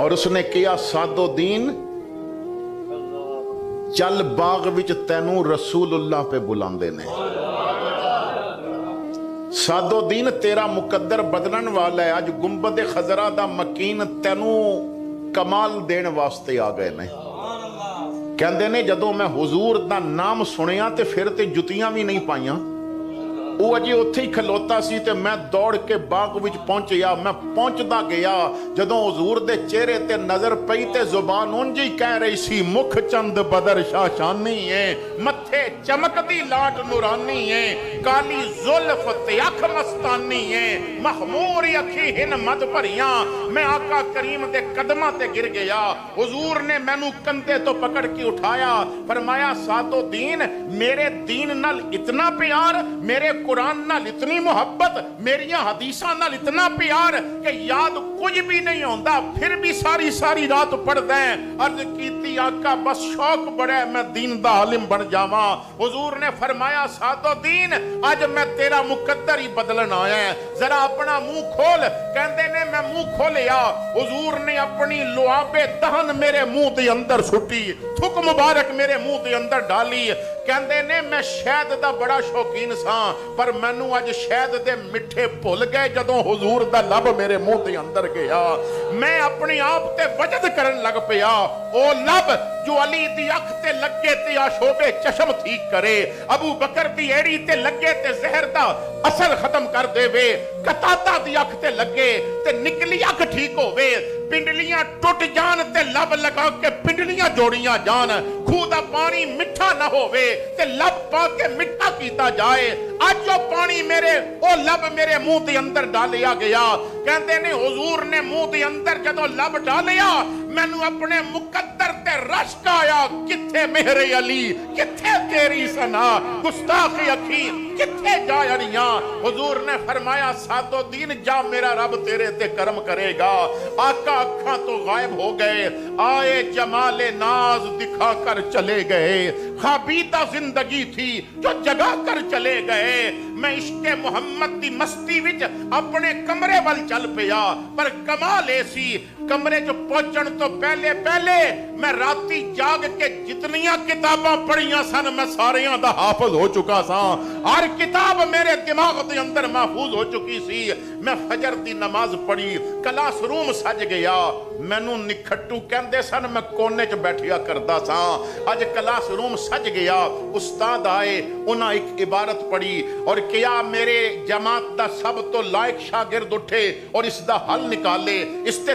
और उसने कहा सादोदीन चल बाग विच तैनू रसूलुल्लाह पे बुलांदे ने। सादोदीन तेरा मुकद्दर बदलन वाला है। अज गुंबद खजरा दा मकीन तैनू कमाल देने वास्ते आ गए ने। कहंदे ने जदों मैं हुजूर दा नाम सुनिया ते फिर ते जुतियां भी नहीं पाईयां। वो अजे उत्थे ही खलोता सी ते मैं दौड़ के बाग विच पहुंचया। मैं पहुंचदा गया जदों हुजूर दे चेहरे ते नजर पई ते जुबान उंज ही कह रही सी मुख चंद बदर शाशानी है, मथे चमकदी लाट नूरानी है, काली जुल्फ ते अख मस्तानी है, महमूर अखी हिन मद भरियां। मैं आका करीम दे कदमां ते गिर गया। हुजूर ने मैनू कंधे तो पकड़ के उठाया, फरमाया सादोदीन मेरे दीन नाल इतना प्यार, मेरे कुरान नाल इतनी मुहब्बत, मेरिया हदीसां नाल इतना प्यार कि याद कुछ भी नहीं होता फिर भी सारी सारी रात पढ़दा है। अर्ज कीती आका बस शौक बड़ा है मैं दीन दा आलिम बन जावां। हुजूर ने फरमाया सादोदीन आज मैं तेरा मुकद्दर ही बदलन आया है, जरा अपना मुंह खोल। कहंदे ने मैं मुंह खोलिया। हुजूर ने अपनी लुआबे दहन मेरे मुंह दे अंदर सुट्टी, थुक मुबारक मेरे मुंह दे अंदर डाली। कहंदे ने मैं शहद दा बड़ा शौकीन सा पर मैनू अज शहद दे मिठे भुल गए जदों हुजूर दा लब मेरे मुंह दे अंदर गया। मैं अपने आप ते वजद करन लग पिया। ओ लब जो अली दी अख ते लगे ते आशोबे चशम ठीक करे, अबू बकर दी एड़ी ते लगे ते जहर दा असर खत्म कर देवे, कताता दी अख ते लगे ते निकली अख ठीक होवे, पिंडलियां टुट जान ते लब लगा के पिंडलियां जोड़ियां जान, खूह दा पानी मिठा ना होवे ते लब पा के मिठा कीता जाए। आज जो पानी मेरे ओ लब मेरे मुंह दे अंदर डालिया गया। कहंदे ने हुजूर ने मुंह दे अंदर जदों लब डालिया मैनू अपने मुकद्दर ते रश्क आया। किथे मेरे अली, किथे तेरी सना, गुस्ताख अखी किथे जा अड़ियां। हुजूर ने फरमाया सादोदीन जा मेरा रब तेरे ते करम करेगा। आका अखां तो गायब हो गए, आए जमाले नाज दिखा कर चले गए। खाबीदा जिंदगी थी जो जगा कर चले गए। मैं इश्क़े मुहम्मद दी मस्ती विच अपने कमरे वल चल पिया पर कमाल ऐसी कमरे च पहुंचण तो पहले पहले मैं राती जाग के जितनियां किताबां पढ़ियां सन मैं सारियां दा हाफिज हो चुका सा। हर किताब मेरे दिमाग दे अंदर महफूज हो चुकी सी। मैं फजर दी नमाज पढ़ी, क्लासरूम सज गया। मैनू निखट्टू कहंदे सन मैं कोने च बैठिया करदा सा। अज क्लासरूम सज गया। उस्ताद आए, उन्हां एक इबारत पढ़ी और क्या मेरे जमात दा सब तो लायक शागिर्द उठे और इसदा हल निकाले। इसते